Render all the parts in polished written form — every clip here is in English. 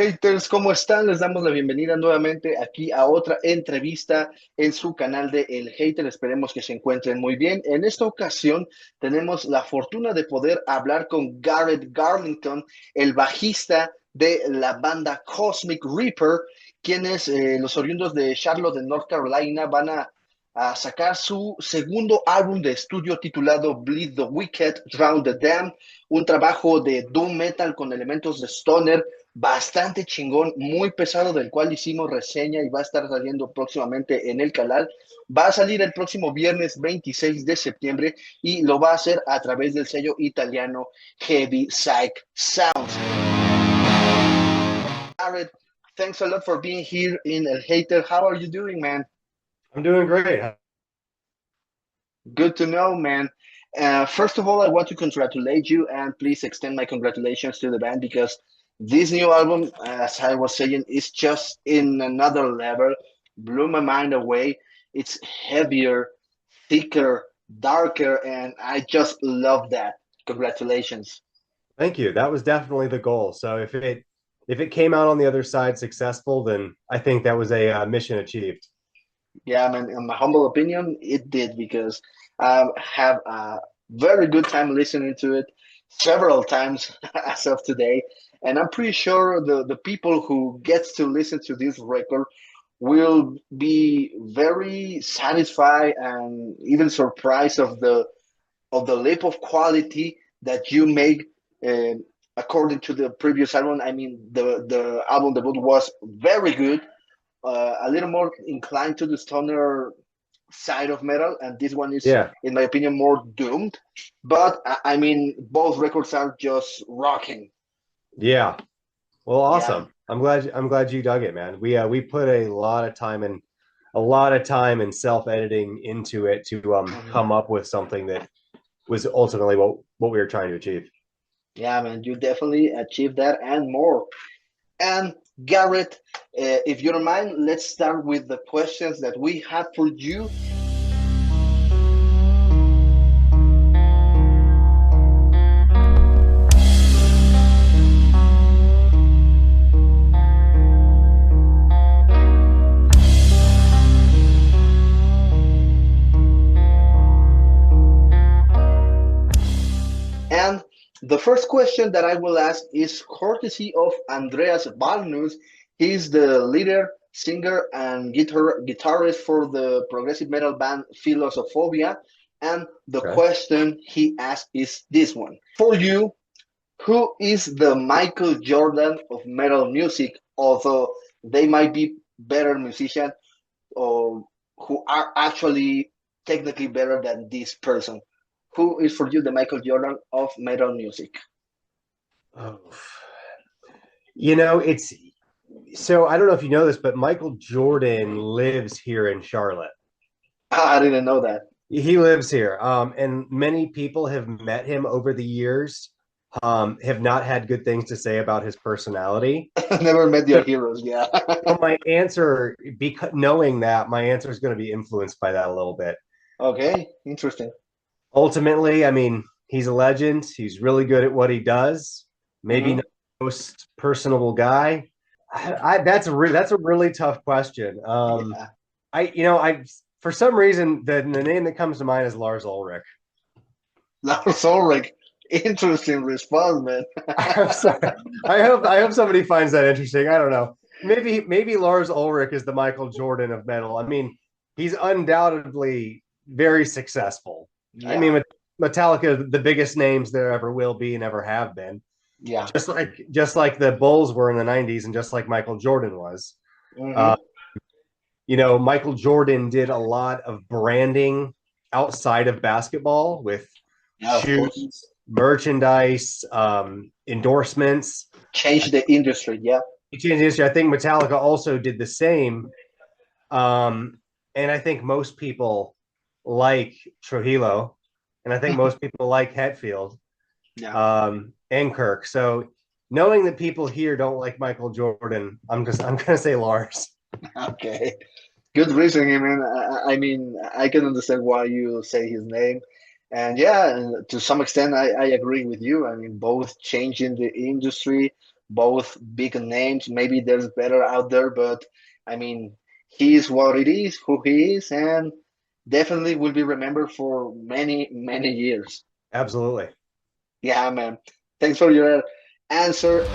Haters, ¿cómo están? Les damos la bienvenida nuevamente aquí a otra entrevista en su canal de El Hater. Esperemos que se encuentren muy bien. En esta ocasión tenemos la fortuna de poder hablar con Garrett Garlington, el bajista de la banda Cosmic Reaper, quienes los oriundos de Charlotte, de North Carolina, van a sacar su segundo álbum de estudio titulado Bleed the Wicked, Drown the Damned, un trabajo de doom metal con elementos de stoner bastante chingón, muy pesado, del cual hicimos reseña y va a estar saliendo próximamente en el canal. Va a salir el próximo viernes 26 de septiembre y lo va a hacer a través del sello italiano Heavy Psych Sounds. Garrett, thanks a lot for being here in El Hater. How are you doing, man? I'm doing great. Good to know, man. First of all, I want to congratulate you and please extend my congratulations to the band because this new album, as I was saying, is just in another level. Blew my mind away. It's heavier, thicker, darker, and I just love that. Congratulations. Thank you. That was definitely the goal. So if it came out on the other side successful, then I think that was a mission achieved. Yeah, man, in my humble opinion, it did because I have a very good time listening to it several times as of today. And I'm pretty sure the people who gets to listen to this record will be very satisfied and even surprised of the leap of quality that you make uh, according to the previous album. I mean, the album debut was very good, a little more inclined to the stoner side of metal, and this one is, Yeah. in my opinion, more doomed. But I mean, both records are just rocking. Yeah. Well, Yeah. awesome. I'm glad you dug it, man. We put a lot of time and self-editing into it to Mhm. come up with something that was ultimately what we were trying to achieve. Yeah, man, you definitely achieved that and more. And Garrett, if you don't mind, let's start with the questions that we have for you. And the first question that I will ask is courtesy of Andreas Balnus. He's the leader, singer, and guitarist for the progressive metal band Philosophobia. And the Okay. question he asked is this one. For you, who is the Micheal Jordan of metal music? Although they might be better musicians or who are actually technically better than this person. Who is for you the Micheal Jordan of metal music? Oh. It's so I don't know if you know this, but Micheal Jordan lives here in Charlotte. I didn't know that. He lives here. And many people have met him over the years, have not had good things to say about his personality. Never met your So, heroes. Yeah. so my answer, because knowing that, my answer is going to be influenced by that a little bit. Okay. Interesting. Ultimately, I mean, he's a legend. He's really good at what he does. Maybe Hmm. not the most personable guy. That's a really tough question. Yeah. I for some reason the name that comes to mind is Lars Ulrich. Lars Ulrich. Interesting response, man. I'm sorry. I hope somebody finds that interesting. I don't know. Maybe Lars Ulrich is the Micheal Jordan of metal. I mean, he's undoubtedly very successful. I Yeah. mean, Metallica, the biggest names there ever will be and ever have been. Yeah. Just like the Bulls were in the '90s, and just like Micheal Jordan was. Hmm. Uh, Micheal Jordan did a lot of branding outside of basketball with Yeah, of course. shoes, merchandise, endorsements. Change the industry. Yeah. He changed the history. I think Metallica also did the same. And I think most people like Trujillo, and I think most people like Hetfield, Yeah. and Kirk. So knowing that people here don't like Micheal Jordan, I'm gonna say Lars. Okay. Good reasoning, man. I mean, I can understand why you say his name. And yeah, to some extent, I agree with you. I mean, both changing the industry, both big names. Maybe there's better out there, but I mean, he is what it is, who he is, and definitely will be remembered for many, many years. Absolutely. Yeah, man. Thanks for your answer.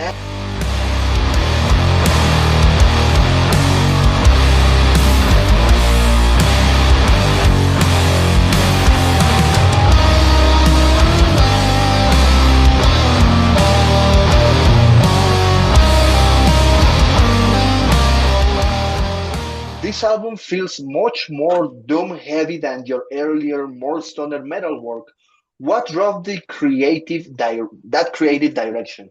This album feels much more doom-heavy than your earlier, more stoner metal work. What drove the that creative direction?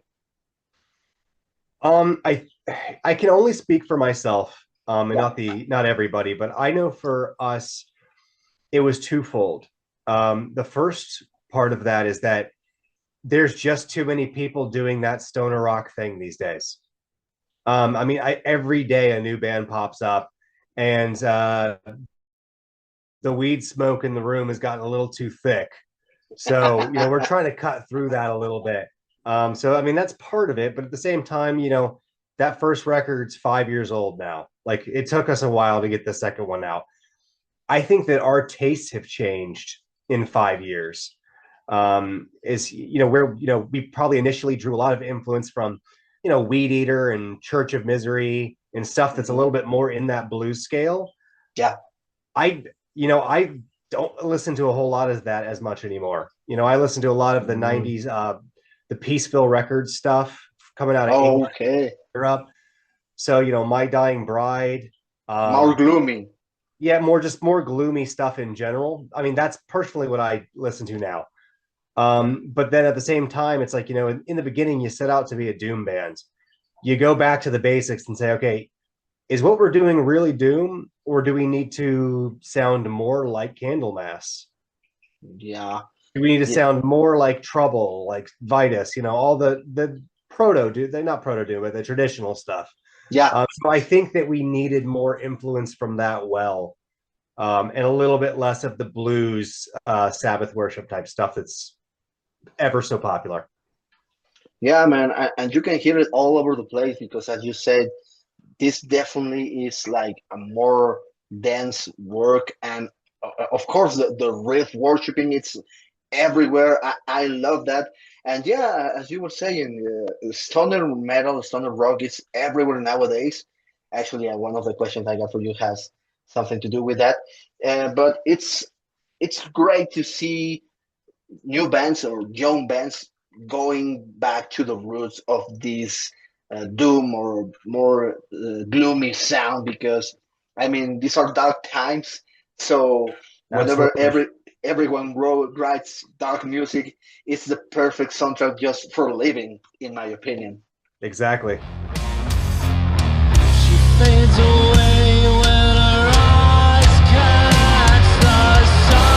I can only speak for myself, and Yeah. not everybody, but I know for us, it was twofold. The first part of that is that there's just too many people doing that stoner rock thing these days. I mean, every day a new band pops up, and the weed smoke in the room has gotten a little too thick. So, we're trying to cut through that a little bit. So, I mean, that's part of it. But at the same time, that first record's 5 years old now. Like, it took us a while to get the second one out. I think that our tastes have changed in 5 years. Where, we probably initially drew a lot of influence from, Weed Eater and Church of Misery and stuff that's a little bit more in that blues scale. Yeah. I don't listen to a whole lot of that as much anymore. I listen to a lot of the 90s, the Peaceville Records stuff coming out of England, Europe. So, My Dying Bride. More gloomy. Yeah, more gloomy stuff in general. I mean, that's personally what I listen to now. But then at the same time, it's like, in the beginning, you set out to be a doom band. You go back to the basics and say, okay, is what we're doing really doom, or do we need to sound more like Candlemass? Yeah. Do we need to sound more like Trouble, like Vitus, all the proto doom, they're not proto doom, but the traditional stuff. Yeah. So I think that we needed more influence from that and a little bit less of the blues, Sabbath worship type stuff that's ever so popular. Yeah, man. And you can hear it all over the place because, as you said, this definitely is like a more dense work. And of course, the riff worshiping, it's everywhere. I love that. And yeah, as you were saying, stoner metal, stoner rock is everywhere nowadays. Actually, one of the questions I got for you has something to do with that. But it's great to see new bands or young bands going back to the roots of this doom or more gloomy sound, because I mean these are dark times. So whenever everyone writes dark music, it's the perfect soundtrack just for living, in my opinion. Exactly. She fades away when her eyes catch the sun.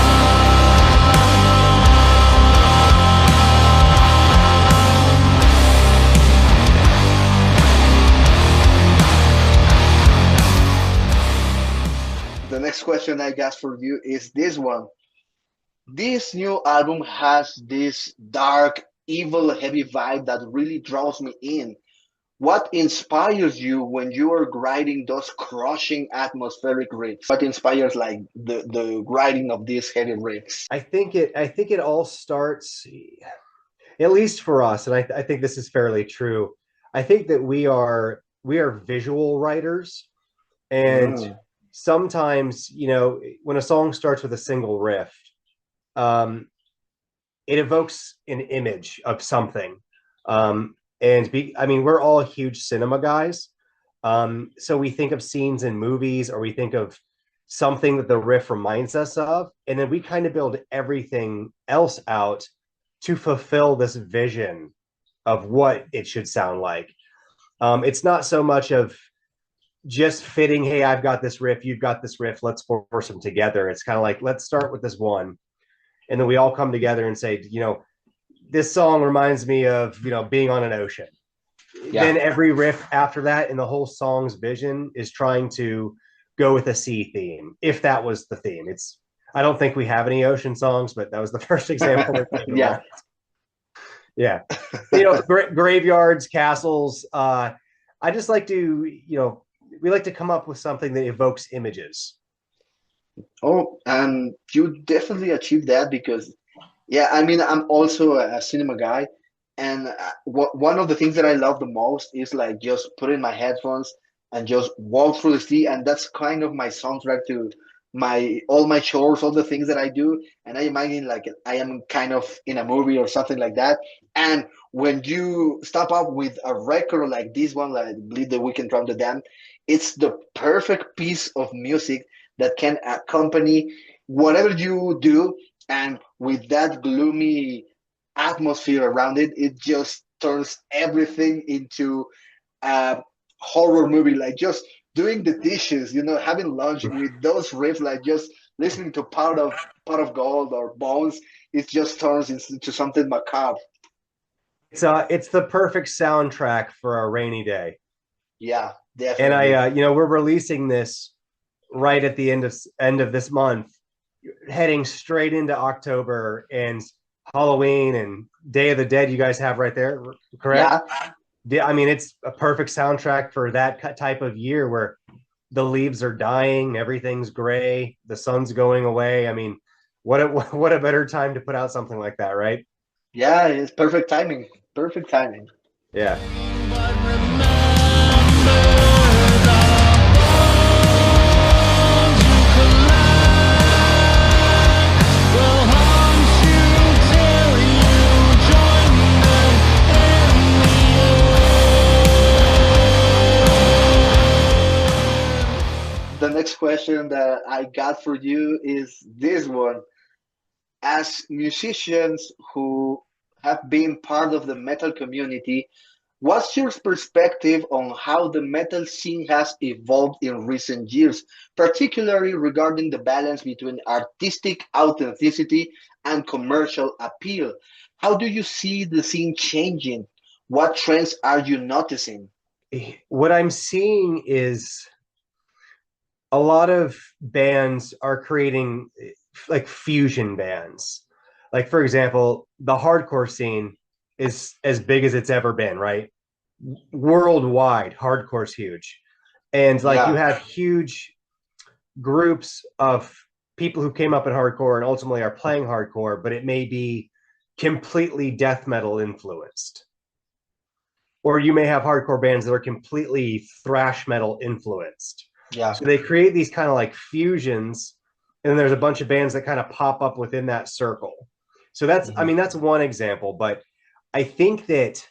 The next question I got for you is this one. This new album has this dark, evil, heavy vibe that really draws me in. What inspires you when you are writing those crushing atmospheric riffs? What inspires like the writing of these heavy riffs? I think it all starts, at least for us, and I think this is fairly true. I think that we are visual writers, and sometimes, when a song starts with a single riff, it evokes an image of something. I mean, we're all huge cinema guys. So we think of scenes in movies, or we think of something that the riff reminds us of, and then we kind of build everything else out to fulfill this vision of what it should sound like. It's not so much of just fitting, hey, I've got this riff, you've got this riff, let's force them together. It's kind of like, let's start with this one, and then we all come together and say, this song reminds me of, being on an ocean. Yeah. Then every riff after that and the whole song's vision is trying to go with a sea theme, if that was the theme. I don't think we have any ocean songs, but that was the first example. Yeah. Yeah. Graveyards, castles. I just like to, we like to come up with something that evokes images. Oh, and you definitely achieved that because, yeah, I mean, I'm also a cinema guy, and one of the things that I love the most is like just put in my headphones and just walk through the city, and that's kind of my soundtrack to my all my chores, all the things that I do, and I imagine like I am kind of in a movie or something like that. And when you stop up with a record like this one, like Bleed the Weekend from the Dam, it's the perfect piece of music that can accompany whatever you do. And with that gloomy atmosphere around it, it just turns everything into a horror movie. Like just doing the dishes, having lunch with those riffs, like just listening to Pot of Gold or Bones, it just turns into something macabre. It's the perfect soundtrack for a rainy day. Yeah, And definitely. we're releasing this right at the end of this month, heading straight into October and Halloween and Day of the Dead. You guys have right there, correct? Yeah. I mean, it's a perfect soundtrack for that type of year where the leaves are dying, everything's gray, the sun's going away. I mean, what a better time to put out something like that, right? Yeah, it's perfect timing. Perfect timing. Yeah. But remember that will haunt you till you join them in the The next question that I got for you is this one. As musicians who have been part of the metal community, what's your perspective on how the metal scene has evolved in recent years, particularly regarding the balance between artistic authenticity and commercial appeal? How do you see the scene changing? What trends are you noticing? What I'm seeing is a lot of bands are creating like fusion bands. Like, for example, the hardcore scene is as big as it's ever been, right? Worldwide, hardcore's huge. And like you Yeah, have huge groups of people who came up in hardcore and ultimately are playing hardcore, but it may be completely death metal influenced. Or you may have hardcore bands that are completely thrash metal influenced. yeah. So they create these kind of like fusions, and then there's a bunch of bands that kind of pop up within that circle. So I Mhm. mean, that's one example, but I think that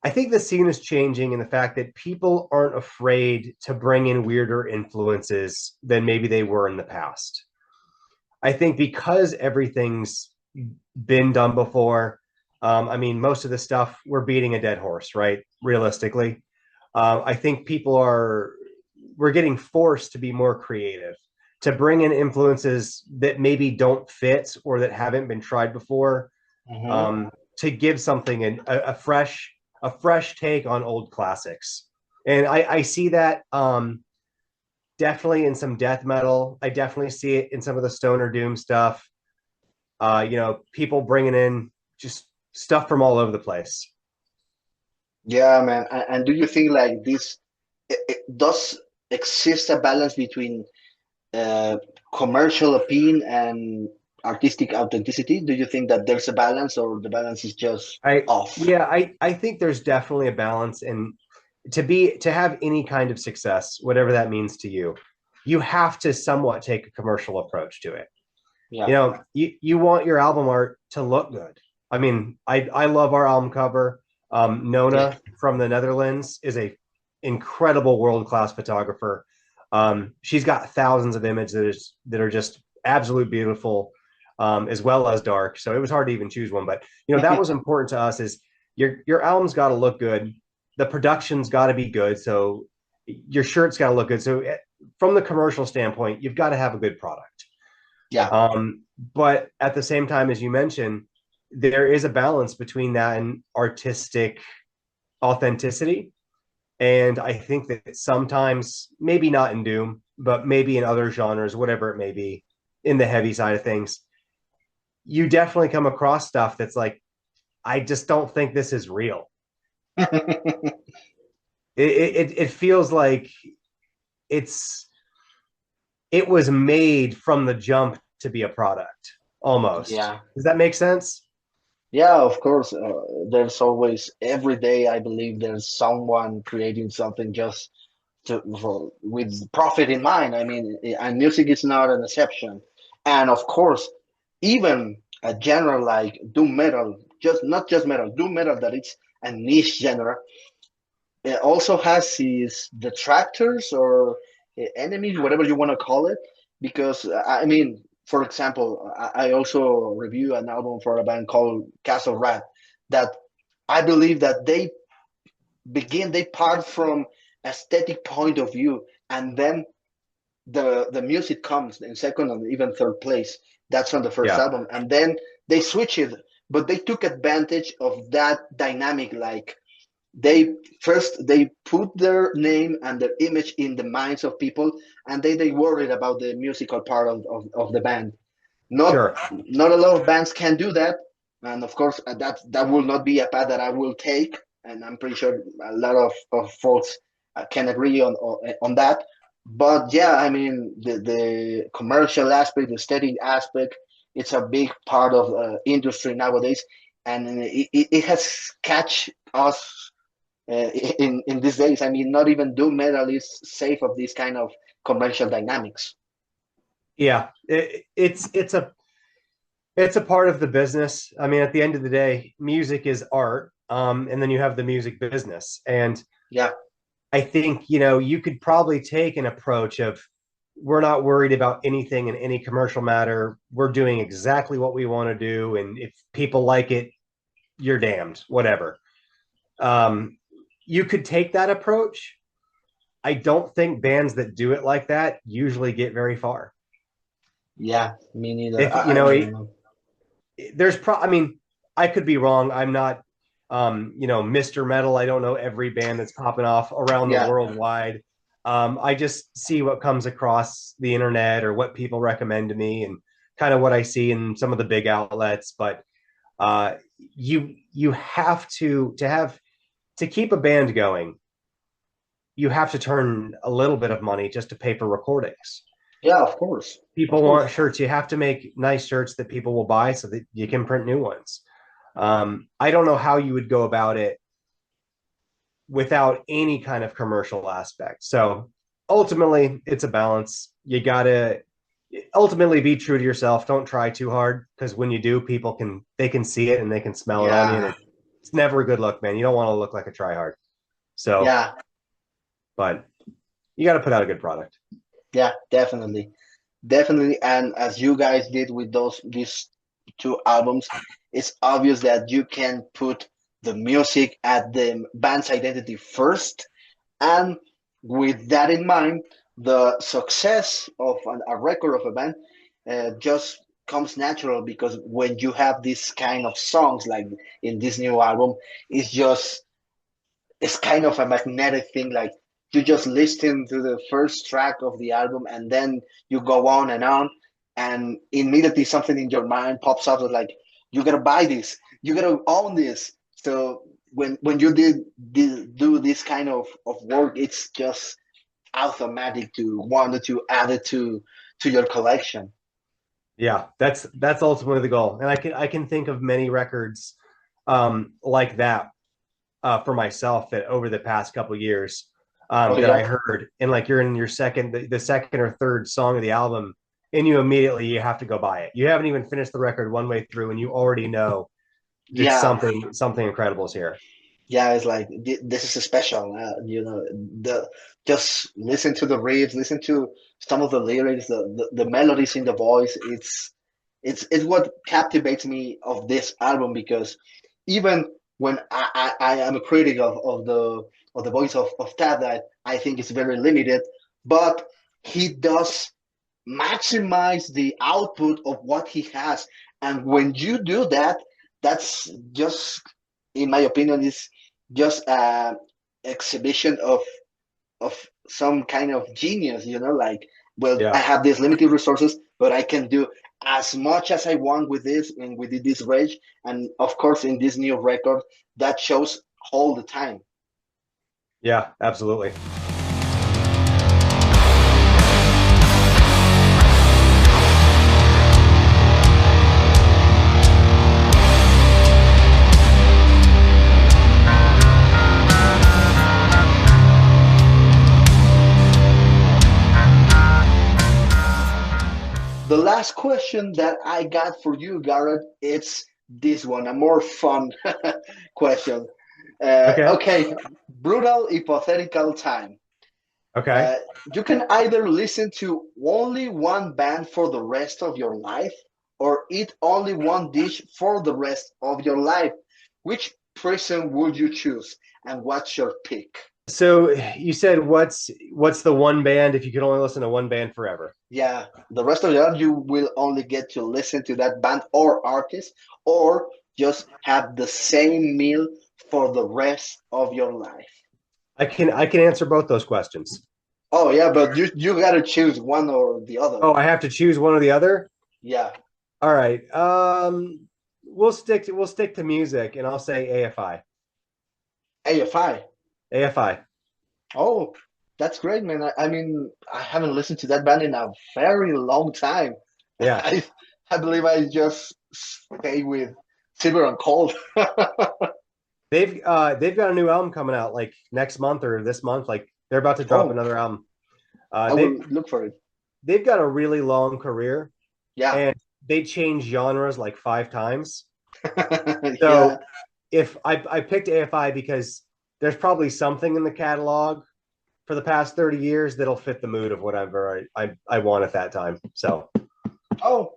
I think the scene is changing in the fact that people aren't afraid to bring in weirder influences than maybe they were in the past. I think because everything's been done before. I mean, most of the stuff we're beating a dead horse, right? Realistically, I think we're getting forced to be more creative, to bring in influences that maybe don't fit or that haven't been tried before, Mhm. to give something a fresh take on old classics. And I see that definitely in some death metal. I definitely see it in some of the stoner doom stuff. People bringing in just stuff from all over the place. Yeah, man. And do you think like this does exist a balance between uh, commercial appeal and artistic authenticity? Do you think that there's a balance or the balance is just I off? Yeah, I think there's definitely a balance, and to have any kind of success, whatever that means to you, you have to somewhat take a commercial approach to it. Yeah. You want your album art to look good. I mean, I love our album cover. Yeah. Nona from the Netherlands is a incredible world class photographer. She's got thousands of images that are just absolute beautiful, as well as dark. So it was hard to even choose one, but that was important to us. Is your album's got to look good, the production's got to be good, so your shirt's got to look good. So from the commercial standpoint, you've got to have a good product. Yeah. But at the same time, as you mentioned, there is a balance between that and artistic authenticity. And I think that sometimes, maybe not in Doom, but maybe in other genres, whatever it may be, in the heavy side of things, you definitely come across stuff that's like I just don't think this is real. It feels like it was made from the jump to be a product almost. Yeah. Does that make sense? Yeah, of course. There's always, every day, I believe there's someone creating something just with profit in mind. I mean, and music is not an exception. And of course, even a genre like doom metal, just not just metal, doom metal, that it's a niche genre, it also has his detractors or enemies, whatever you want to call it. Because I mean, for example, I also review an album for a band called Castle Rat that I believe that they part from aesthetic point of view, and then the music comes in second and even third place. That's on the first Yeah. album, and then they switch it, but they took advantage of that dynamic. Like they put their name and their image in the minds of people, and they worried about the musical part of the band. Not Sure. not a lot of bands can do that, and of course that will not be a path that I will take, and I'm pretty sure a lot of folks can agree on that. But yeah, I mean the commercial aspect, the aesthetic aspect, it's a big part of industry nowadays, and it has catch us in these days. I mean, not even doom metal is safe of this kind of commercial dynamics. Yeah, it's a part of the business. I mean, at the end of the day, music is art, and then you have the music business. And Yeah, I think, you could probably take an approach of, we're not worried about anything in any commercial matter. We're doing exactly what we want to do, and if people like it, you're damned, whatever. You could take that approach. I don't think bands that do it like that usually get very far. yeah, me neither. If I mean, I could be wrong. I'm not Mr. Metal. I don't know every band that's popping off around the Yeah. world wide. I just see what comes across the internet or what people recommend to me, and kind of what I see in some of the big outlets. But you have to keep a band going. You have to turn a little bit of money just to pay for recordings. Yeah, of course. People want shirts. You have to make nice shirts that people will buy so that you can print new ones. I don't know how you would go about it without any kind of commercial aspect. So ultimately, it's a balance. You got to ultimately be true to yourself. Don't try too hard, because when you do, they can see it and they can smell it on you. And it's never a good look, man. You don't want to look like a tryhard. So, Yeah, but you got to put out a good product. yeah, definitely. Definitely. And as you guys did with these two albums, it's obvious that you can put the music at the band's identity first. And with that in mind, the success of a record of a band just comes natural, because when you have this kind of songs like in this new album, it's kind of a magnetic thing. Like you just listen to the first track of the album, and then you go on, and immediately something in your mind pops up that's like, you gotta buy this, you gotta own this. So when you do this kind of work, it's just automatic to want to add it to your collection. Yeah, that's ultimately the goal. And I can think of many records like that for myself that over the past couple of years that I heard, and like you're in your the second or third song of the album, and you have to go buy it. You haven't even finished the record one way through, and you already know something incredible is here. Yeah, it's like this is a special. Just listen to the riffs, listen to some of the lyrics, the melodies in the voice. It's what captivates me of this album, because even when I am a critic of the voice of Tad, that I think is very limited, but he does maximize the output of what he has. And when you do that, that's just, in my opinion, is just an exhibition of some kind of genius. Like, well, I have these limited resources. but I can do as much as I want with this and with this rage. And of course, in this new record, that shows all the time. Yeah, absolutely. The last question that I got for you, Garrett, it's this one, a more fun question. Okay, brutal hypothetical time. Okay. You can either listen to only one band for the rest of your life or eat only one dish for the rest of your life. Which prison would you choose, and what's your pick? So you said what's the one band if you could only listen to one band forever? Yeah, the rest of your life you will only get to listen to that band or artist, or just have the same meal for the rest of your life. I can answer both those questions. Oh yeah, but you gotta choose one or the other. Oh, I have to choose one or the other? Yeah. All right. We'll stick to music, and I'll say AFI. AFI. AFI. Oh, that's great, man. I mean, I haven't listened to that band in a very long time. Yeah. I believe I just stay with Silver and Cold. They've got a new album coming out like next month or this month. Like they're about to drop another album. I will look for it. They've got a really long career. Yeah. And they change genres like 5 times. So yeah. if I picked AFI because there's probably something in the catalog for the past 30 years that'll fit the mood of whatever I want at that time. So. Oh,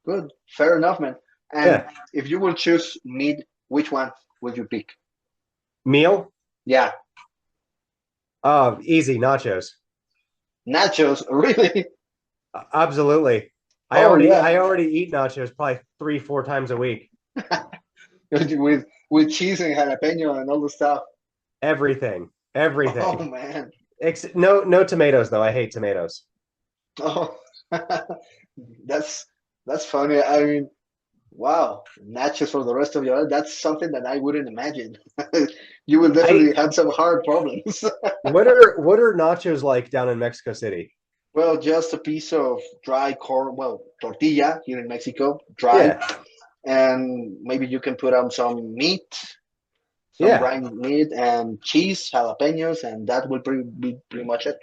good. Fair enough, man. And if you will choose meat, which one would you pick? Meal? Yeah. Oh, easy. Nachos. Nachos? Really? Absolutely. I already eat nachos probably 3-4 times a week. with cheese and jalapeno and all the stuff. Everything. Oh man. No tomatoes though. I hate tomatoes. Oh, that's funny. I mean, wow, nachos for the rest of your life. That's something that I wouldn't imagine. You will definitely have some hard problems. What are nachos like down in Mexico City? Well, just a piece of dry corn, well, tortilla here in Mexico, dry, and maybe you can put on some meat, brine meat, and cheese, jalapenos, and that will be pretty much it.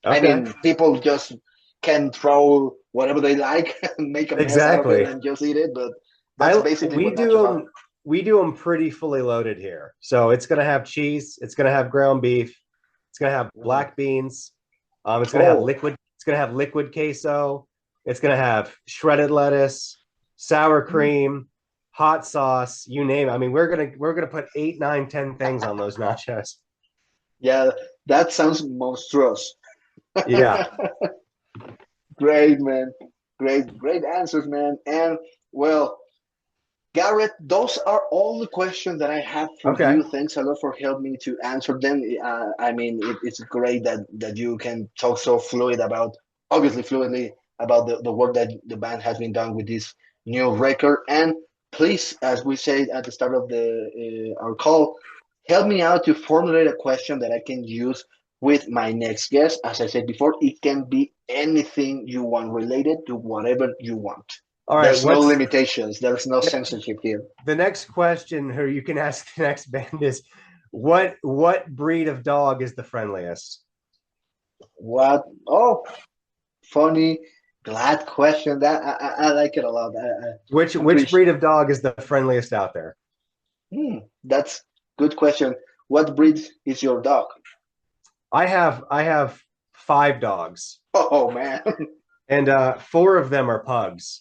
Okay. I mean, people just can throw whatever they like and make a mess out of it and just eat it, but that's basically what nachos are. We do them pretty fully loaded here. So it's going to have cheese, it's going to have ground beef, it's going to have black beans, it's going to have liquid. It's going to have liquid queso. It's going to have shredded lettuce, sour cream, hot sauce, you name it. I mean, we're going to put 8, 9, 10 things on those nachos. Yeah, that sounds monstrous. Yeah. Great, man. Great answers, man. And well, Garrett, those are all the questions that I have for you. Thanks a lot for helping me to answer them. I mean, it's great that you can talk so fluidly about the work that the band has been done with this new record. And please, as we said at the start of our call, help me out to formulate a question that I can use with my next guest. As I said before, it can be anything you want related to whatever you want. All right, there's no limitations. There's no censorship here. The next question who you can ask the next band is, what breed of dog is the friendliest? What? Oh, funny, glad question. That I like it a lot. Which breed of dog is the friendliest out there? That's good question. What breed is your dog? I have 5 dogs. Oh man. And 4 of them are pugs.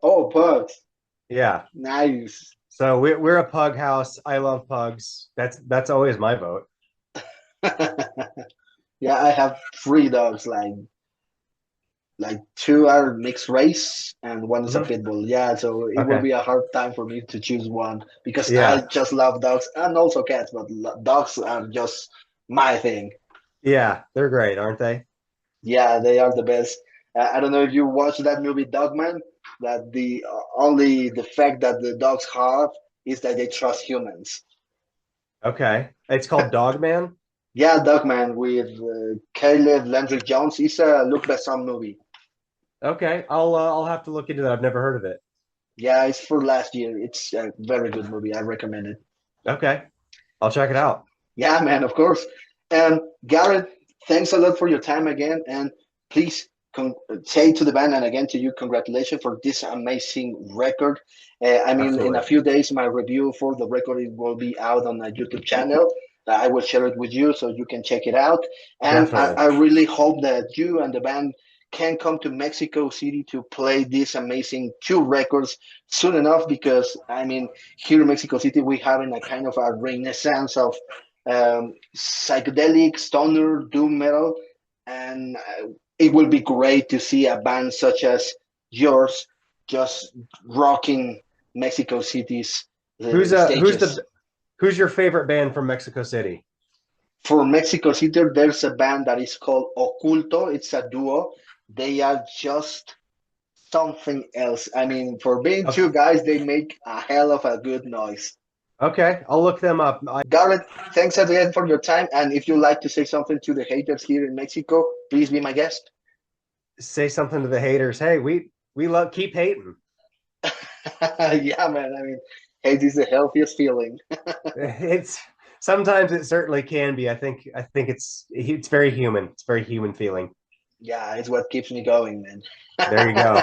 Oh, pugs. Yeah. Nice. So we're a pug house. I love pugs. That's always my vote. Yeah, I have 3 dogs. Like 2 are mixed race and 1 is a pit bull. Yeah, so it will be a hard time for me to choose one because I just love dogs and also cats, but dogs are just my thing. Yeah, they're great, aren't they? Yeah, they are the best. I don't know if you watched that movie Dogman. That the only the fact that the dogs have is that they trust humans. Okay. It's called Dogman. Yeah, Dogman with Caleb Landry Jones. It's a Luc Besson movie. Okay. I'll have to look into that. I've never heard of it. Yeah, it's for last year. It's a very good movie. I recommend it. Okay. I'll check it out. Yeah, man, of course. And Garrett, thanks a lot for your time again. And please say to the band and again to you, congratulations for this amazing record. I mean, Absolutely. in a few days, my review for the record will be out on my YouTube channel. I will share it with you so you can check it out. And Definitely. I really hope that you and the band can come to Mexico City to play these amazing two records soon enough, because I mean, here in Mexico City, we're having a kind of a renaissance of psychedelic, stoner, doom metal, and it will be great to see a band such as yours just rocking Mexico City's stages. Who's your favorite band from Mexico City? For Mexico City, there's a band that is called Oculto. It's a duo. They are just something else. I mean, for being two guys, they make a hell of a good noise. Okay, I'll look them up. Garrett, thanks again for your time. And if you'd like to say something to the haters here in Mexico, please be my guest. Say something to the haters. Hey, we love keep hating. Yeah, man. I mean, hate is the healthiest feeling. It's sometimes it certainly can be. I think it's very human. It's a very human feeling. Yeah, it's what keeps me going, man. There you go.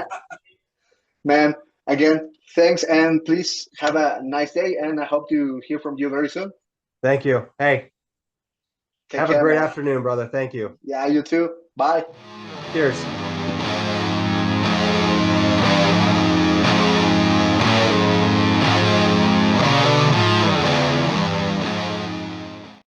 Man, again, thanks, and please have a nice day, and I hope to hear from you very soon. Thank you. Hey, Take have care, a great man. afternoon, brother. Thank you. Yeah, you too. Bye. Cheers.